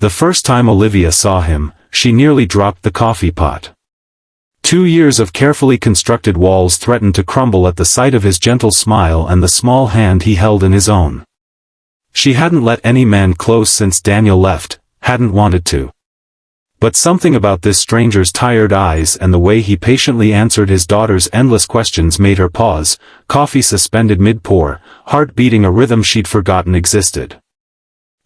The first time Olivia saw him, she nearly dropped the coffee pot. 2 years of carefully constructed walls threatened to crumble at the sight of his gentle smile and the small hand he held in his own. She hadn't let any man close since Daniel left, hadn't wanted to. But something about this stranger's tired eyes and the way he patiently answered his daughter's endless questions made her pause, coffee suspended mid-pour, heart beating a rhythm she'd forgotten existed.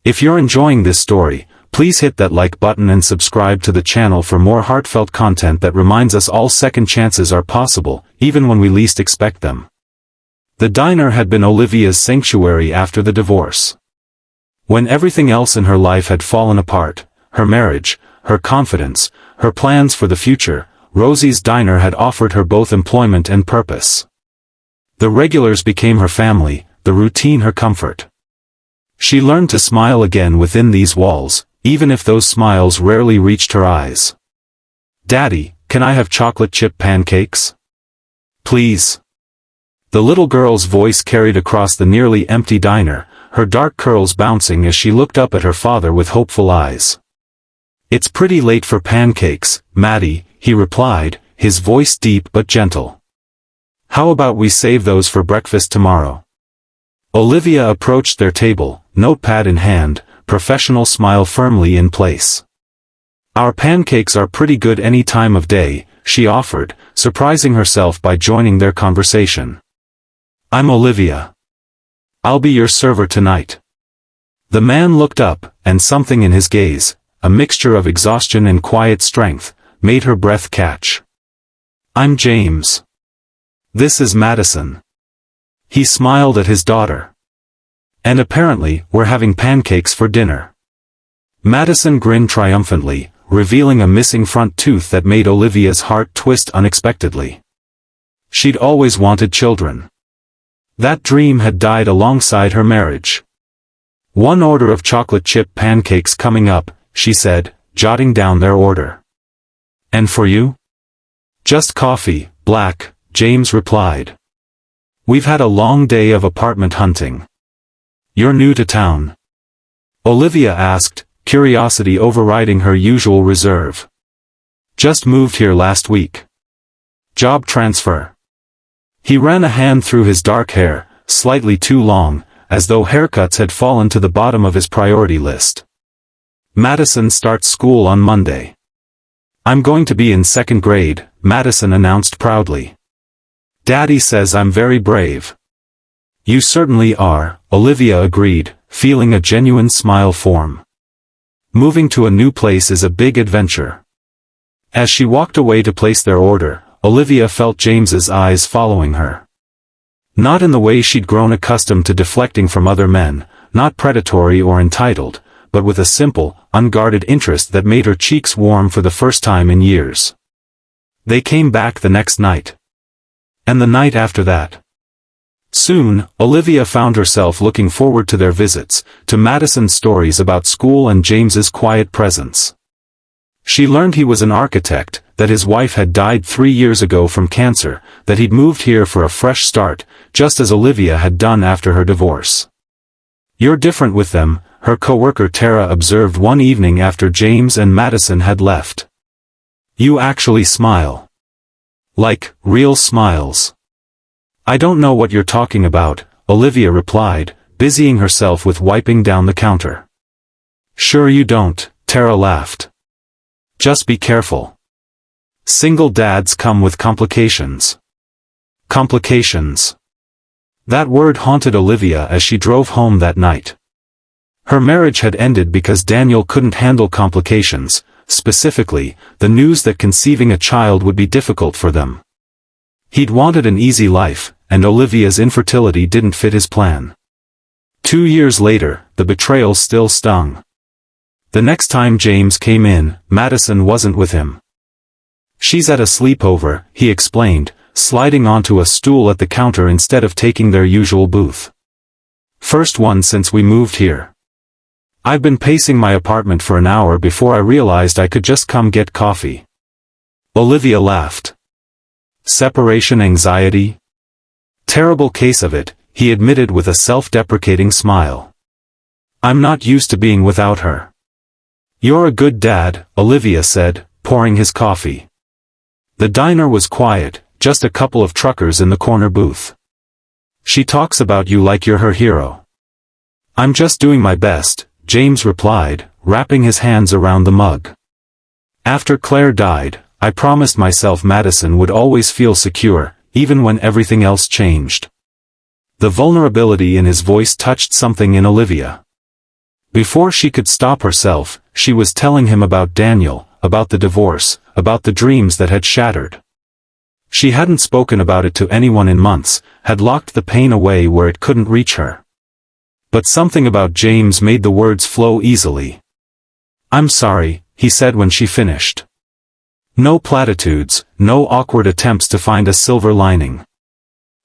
If you're enjoying this story, please hit that like button and subscribe to the channel for more heartfelt content that reminds us all second chances are possible, even when we least expect them. The diner had been Olivia's sanctuary after the divorce. When everything else in her life had fallen apart, her marriage, her confidence, her plans for the future, Rosie's diner had offered her both employment and purpose. The regulars became her family, the routine her comfort. She learned to smile again within these walls, even if those smiles rarely reached her eyes. "Daddy, can I have chocolate chip pancakes? Please." The little girl's voice carried across the nearly empty diner, her dark curls bouncing as she looked up at her father with hopeful eyes. "It's pretty late for pancakes, Maddie," he replied, his voice deep but gentle. "How about we save those for breakfast tomorrow?" Olivia approached their table, notepad in hand, professional smile firmly in place. "Our pancakes are pretty good any time of day," she offered, surprising herself by joining their conversation. "I'm Olivia. I'll be your server tonight." The man looked up, and something in his gaze, a mixture of exhaustion and quiet strength, made her breath catch. "I'm James. This is Madison." He smiled at his daughter. "And apparently, we're having pancakes for dinner." Madison grinned triumphantly, revealing a missing front tooth that made Olivia's heart twist unexpectedly. She'd always wanted children. That dream had died alongside her marriage. "One order of chocolate chip pancakes coming up," she said, jotting down their order. "And for you?" "Just coffee, black," James replied. "We've had a long day of apartment hunting." "You're new to town?" Olivia asked, curiosity overriding her usual reserve. "Just moved here last week. Job transfer." He ran a hand through his dark hair, slightly too long, as though haircuts had fallen to the bottom of his priority list. "Madison starts school on Monday." "I'm going to be in 2nd grade," Madison announced proudly. "Daddy says I'm very brave." "You certainly are," Olivia agreed, feeling a genuine smile form. Moving to a new place is a big adventure. As she walked away to place their order, Olivia felt James's eyes following her. Not in the way she'd grown accustomed to deflecting from other men, not predatory or entitled, but with a simple, unguarded interest that made her cheeks warm for the first time in years. They came back the next night. And the night after that. Soon, Olivia found herself looking forward to their visits, to Madison's stories about school and James's quiet presence. She learned he was an architect, that his wife had died 3 years ago from cancer, that he'd moved here for a fresh start, just as Olivia had done after her divorce. "You're different with them," her coworker Tara observed one evening after James and Madison had left. "You actually smile. Like, real smiles." "I don't know what you're talking about," Olivia replied, busying herself with wiping down the counter. "Sure you don't," Tara laughed. "Just be careful. Single dads come with complications." Complications. That word haunted Olivia as she drove home that night. Her marriage had ended because Daniel couldn't handle complications, specifically, the news that conceiving a child would be difficult for them. He'd wanted an easy life, and Olivia's infertility didn't fit his plan. 2 years later, the betrayal still stung. The next time James came in, Madison wasn't with him. "She's at a sleepover," he explained, sliding onto a stool at the counter instead of taking their usual booth. "First one since we moved here. I've been pacing my apartment for an hour before I realized I could just come get coffee." Olivia laughed. "Separation anxiety?" "Terrible case of it," he admitted with a self-deprecating smile. "I'm not used to being without her." "You're a good dad," Olivia said, pouring his coffee. The diner was quiet, just a couple of truckers in the corner booth. "She talks about you like you're her hero." "I'm just doing my best," James replied, wrapping his hands around the mug. "After Claire died, I promised myself Madison would always feel secure, even when everything else changed." The vulnerability in his voice touched something in Olivia. Before she could stop herself, she was telling him about Daniel, about the divorce, about the dreams that had shattered. She hadn't spoken about it to anyone in months, had locked the pain away where it couldn't reach her. But something about James made the words flow easily. "I'm sorry," he said when she finished. No platitudes, no awkward attempts to find a silver lining.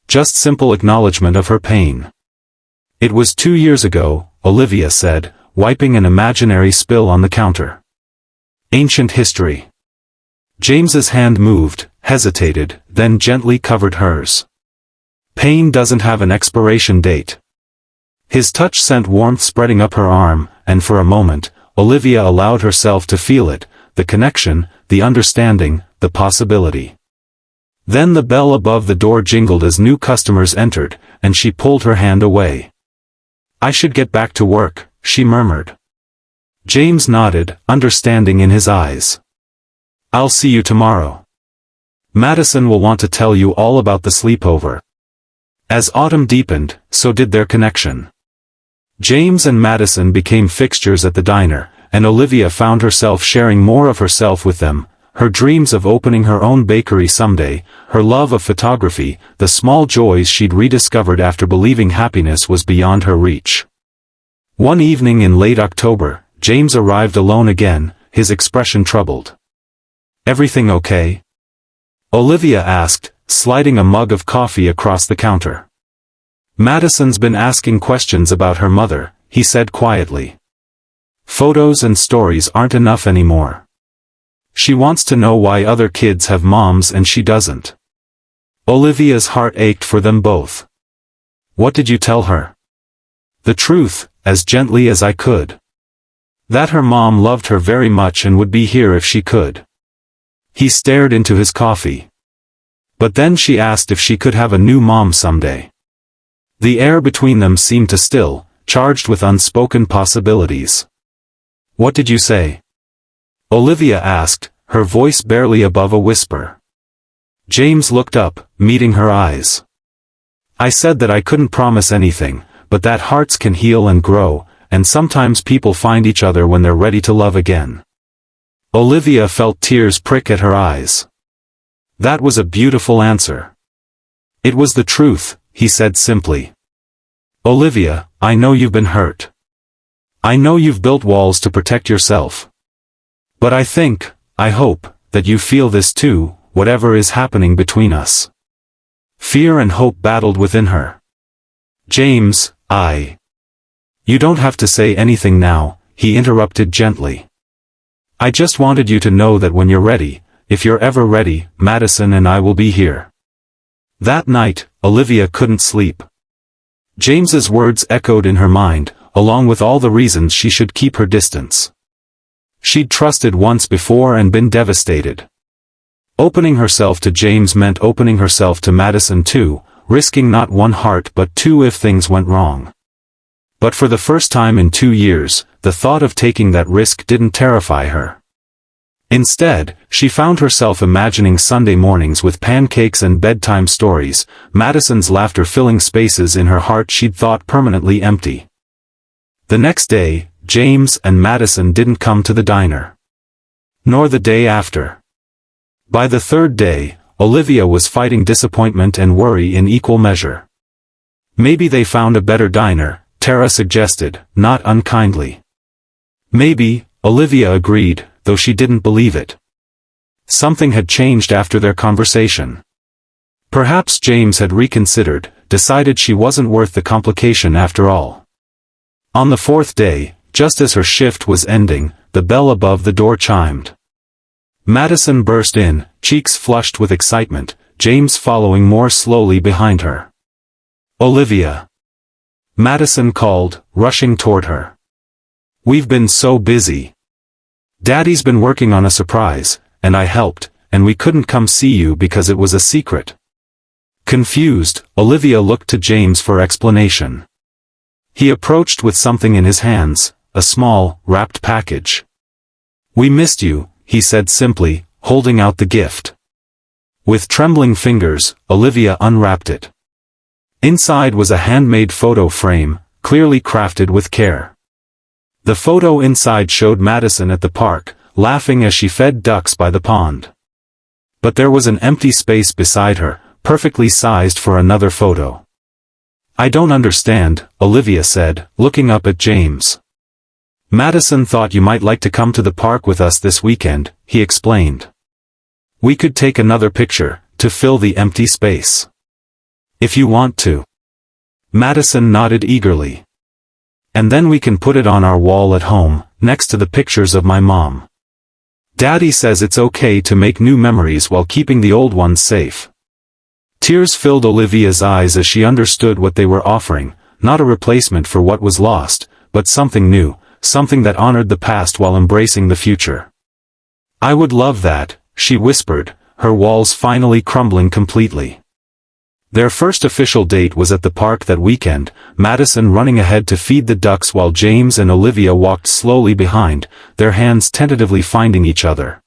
Just simple acknowledgement of her pain. "It was 2 years ago," Olivia said, wiping an imaginary spill on the counter. "Ancient history." James's hand moved, hesitated, then gently covered hers. "Pain doesn't have an expiration date." His touch sent warmth spreading up her arm, and for a moment, Olivia allowed herself to feel it, the connection, the understanding, the possibility. Then the bell above the door jingled as new customers entered, and she pulled her hand away. "I should get back to work," she murmured. James nodded, understanding in his eyes. "I'll see you tomorrow. Madison will want to tell you all about the sleepover." As autumn deepened, so did their connection. James and Madison became fixtures at the diner, and Olivia found herself sharing more of herself with them, her dreams of opening her own bakery someday, her love of photography, the small joys she'd rediscovered after believing happiness was beyond her reach. One evening in late October, James arrived alone again, his expression troubled. "Everything okay?" Olivia asked, sliding a mug of coffee across the counter. "Madison's been asking questions about her mother," he said quietly. "Photos and stories aren't enough anymore. She wants to know why other kids have moms and she doesn't." Olivia's heart ached for them both. "What did you tell her?" "The truth, as gently as I could. That her mom loved her very much and would be here if she could." He stared into his coffee. "But then she asked if she could have a new mom someday." The air between them seemed to still, charged with unspoken possibilities. "What did you say?" Olivia asked, her voice barely above a whisper. James looked up, meeting her eyes. "I said that I couldn't promise anything, but that hearts can heal and grow, and sometimes people find each other when they're ready to love again." Olivia felt tears prick at her eyes. That was a beautiful answer. "It was the truth," he said simply. "Olivia, I know you've been hurt. I know you've built walls to protect yourself. But I hope, that you feel this too, whatever is happening between us." Fear and hope battled within her. "James, You don't have to say anything now," he interrupted gently. "I just wanted you to know that when you're ready, if you're ever ready, Madison and I will be here." That night, Olivia couldn't sleep. James's words echoed in her mind, along with all the reasons she should keep her distance. She'd trusted once before and been devastated. Opening herself to James meant opening herself to Madison too, risking not one heart but two if things went wrong. But for the first time in 2 years, the thought of taking that risk didn't terrify her. Instead, she found herself imagining Sunday mornings with pancakes and bedtime stories, Madison's laughter filling spaces in her heart she'd thought permanently empty. The next day, James and Madison didn't come to the diner. Nor the day after. By the third day, Olivia was fighting disappointment and worry in equal measure. "Maybe they found a better diner," Tara suggested, not unkindly. "Maybe," Olivia agreed, though she didn't believe it. Something had changed after their conversation. Perhaps James had reconsidered, decided she wasn't worth the complication after all. On the fourth day, just as her shift was ending, the bell above the door chimed. Madison burst in, cheeks flushed with excitement, James following more slowly behind her. "Olivia!" Madison called, rushing toward her. "We've been so busy. Daddy's been working on a surprise, and I helped, and we couldn't come see you because it was a secret. Confused, Olivia looked to James for explanation. He approached with something in his hands, a small, wrapped package. We missed you, he said simply, holding out the gift. With trembling fingers, Olivia unwrapped it. Inside was a handmade photo frame, clearly crafted with care. The photo inside showed Madison at the park, laughing as she fed ducks by the pond. But there was an empty space beside her, perfectly sized for another photo. I don't understand, Olivia said, looking up at James. Madison thought you might like to come to the park with us this weekend, he explained. We could take another picture, to fill the empty space. If you want to. Madison nodded eagerly. And then we can put it on our wall at home, next to the pictures of my mom. Daddy says it's okay to make new memories while keeping the old ones safe. Tears filled Olivia's eyes as she understood what they were offering, not a replacement for what was lost, but something new, something that honored the past while embracing the future. I would love that, she whispered, her walls finally crumbling completely. Their first official date was at the park that weekend, Madison running ahead to feed the ducks while James and Olivia walked slowly behind, their hands tentatively finding each other.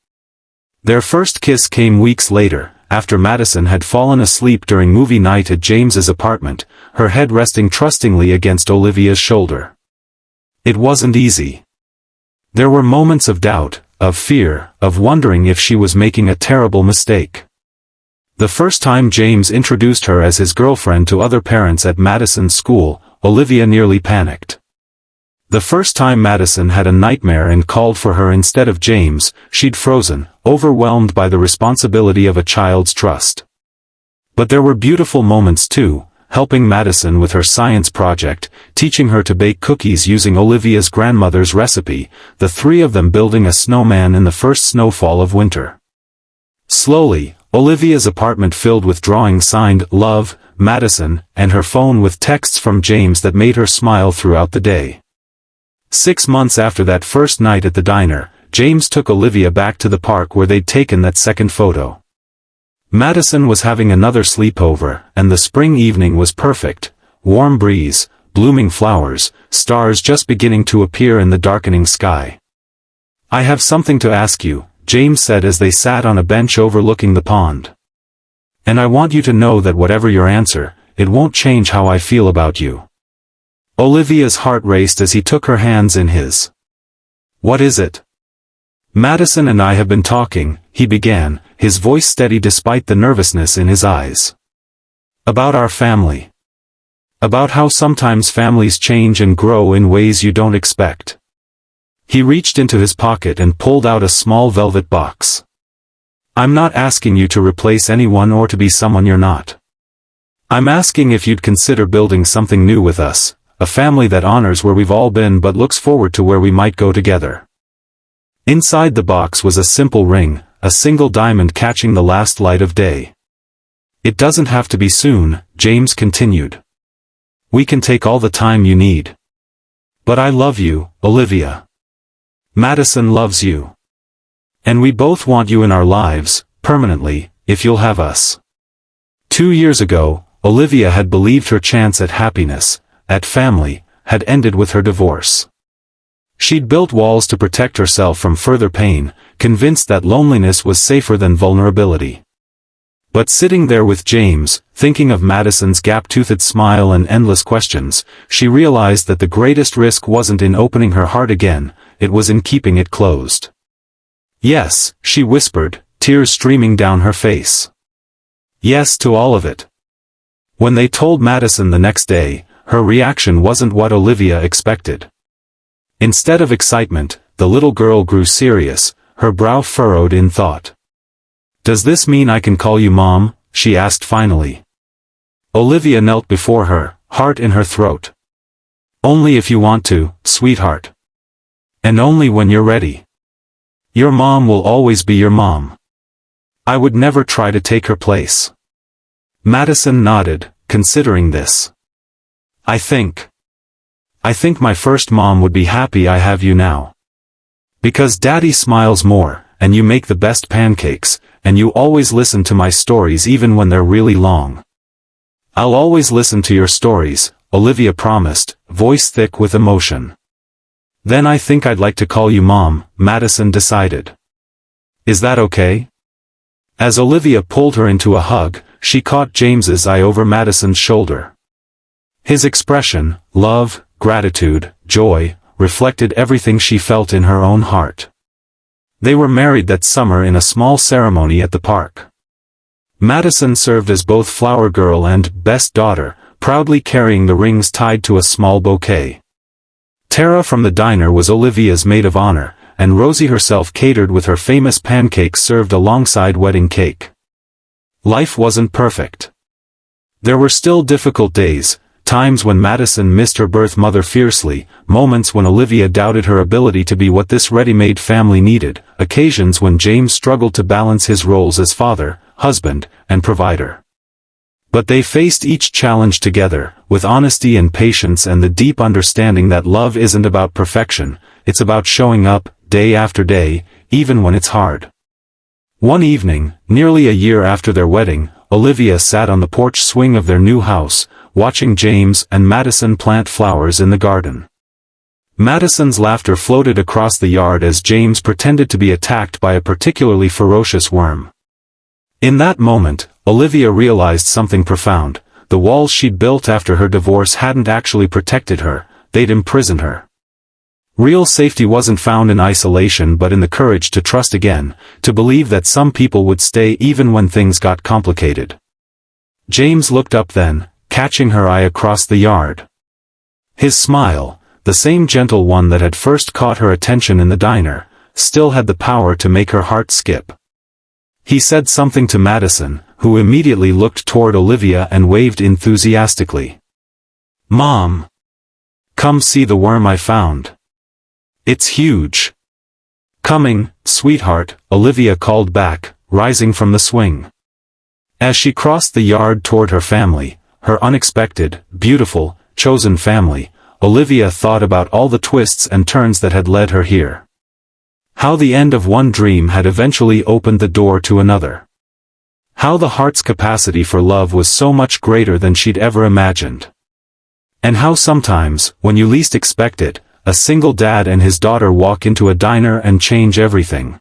Their first kiss came weeks later, after Madison had fallen asleep during movie night at James's apartment, her head resting trustingly against Olivia's shoulder. It wasn't easy. There were moments of doubt, of fear, of wondering if she was making a terrible mistake. The first time James introduced her as his girlfriend to other parents at Madison's school, Olivia nearly panicked. The first time Madison had a nightmare and called for her instead of James, she'd frozen, overwhelmed by the responsibility of a child's trust. But there were beautiful moments too, helping Madison with her science project, teaching her to bake cookies using Olivia's grandmother's recipe, the three of them building a snowman in the first snowfall of winter. Slowly, Olivia's apartment filled with drawings signed Love, Madison, and her phone with texts from James that made her smile throughout the day. 6 months after that first night at the diner, James took Olivia back to the park where they'd taken that second photo. Madison was having another sleepover, and the spring evening was perfect, warm breeze, blooming flowers, stars just beginning to appear in the darkening sky. I have something to ask you, James said as they sat on a bench overlooking the pond. And I want you to know that whatever your answer, it won't change how I feel about you. Olivia's heart raced as he took her hands in his. What is it? Madison and I have been talking, he began, his voice steady despite the nervousness in his eyes. About our family. About how sometimes families change and grow in ways you don't expect. He reached into his pocket and pulled out a small velvet box. I'm not asking you to replace anyone or to be someone you're not. I'm asking if you'd consider building something new with us, a family that honors where we've all been but looks forward to where we might go together. Inside the box was a simple ring, a single diamond catching the last light of day. It doesn't have to be soon, James continued. We can take all the time you need. But I love you, Olivia. Madison loves you. And we both want you in our lives, permanently, if you'll have us. 2 years ago, Olivia had believed her chance at happiness, at family, had ended with her divorce. She'd built walls to protect herself from further pain, convinced that loneliness was safer than vulnerability. But sitting there with James, thinking of Madison's gap-toothed smile and endless questions, she realized that the greatest risk wasn't in opening her heart again, it was in keeping it closed. Yes, she whispered, tears streaming down her face. Yes to all of it. When they told Madison the next day, her reaction wasn't what Olivia expected. Instead of excitement, the little girl grew serious, her brow furrowed in thought. Does this mean I can call you Mom? She asked finally. Olivia knelt before her, heart in her throat. Only if you want to, sweetheart. And only when you're ready. Your mom will always be your mom. I would never try to take her place. Madison nodded, considering this. I think my first mom would be happy I have you now. Because Daddy smiles more, and you make the best pancakes, and you always listen to my stories even when they're really long. I'll always listen to your stories, Olivia promised, voice thick with emotion. Then I think I'd like to call you Mom, Madison decided. Is that okay? As Olivia pulled her into a hug, she caught James's eye over Madison's shoulder. His expression, love, gratitude, joy, reflected everything she felt in her own heart. They were married that summer in a small ceremony at the park. Madison served as both flower girl and best daughter, proudly carrying the rings tied to a small bouquet. Tara from the diner was Olivia's maid of honor, and Rosie herself catered with her famous pancakes served alongside wedding cake. Life wasn't perfect. There were still difficult days, times when Madison missed her birth mother fiercely, moments when Olivia doubted her ability to be what this ready-made family needed, occasions when James struggled to balance his roles as father, husband, and provider. But they faced each challenge together, with honesty and patience and the deep understanding that love isn't about perfection, it's about showing up, day after day, even when it's hard. One evening, nearly a year after their wedding, Olivia sat on the porch swing of their new house, watching James and Madison plant flowers in the garden. Madison's laughter floated across the yard as James pretended to be attacked by a particularly ferocious worm. In that moment, Olivia realized something profound. The walls she'd built after her divorce hadn't actually protected her, they'd imprisoned her. Real safety wasn't found in isolation but in the courage to trust again, to believe that some people would stay even when things got complicated. James looked up then, catching her eye across the yard. His smile, the same gentle one that had first caught her attention in the diner, still had the power to make her heart skip. He said something to Madison, who immediately looked toward Olivia and waved enthusiastically. "Mom! Come see the worm I found. It's huge." "Coming, sweetheart," Olivia called back, rising from the swing. As she crossed the yard toward her family, her unexpected, beautiful, chosen family, Olivia thought about all the twists and turns that had led her here. How the end of one dream had eventually opened the door to another. How the heart's capacity for love was so much greater than she'd ever imagined. And how sometimes, when you least expect it, a single dad and his daughter walk into a diner and change everything.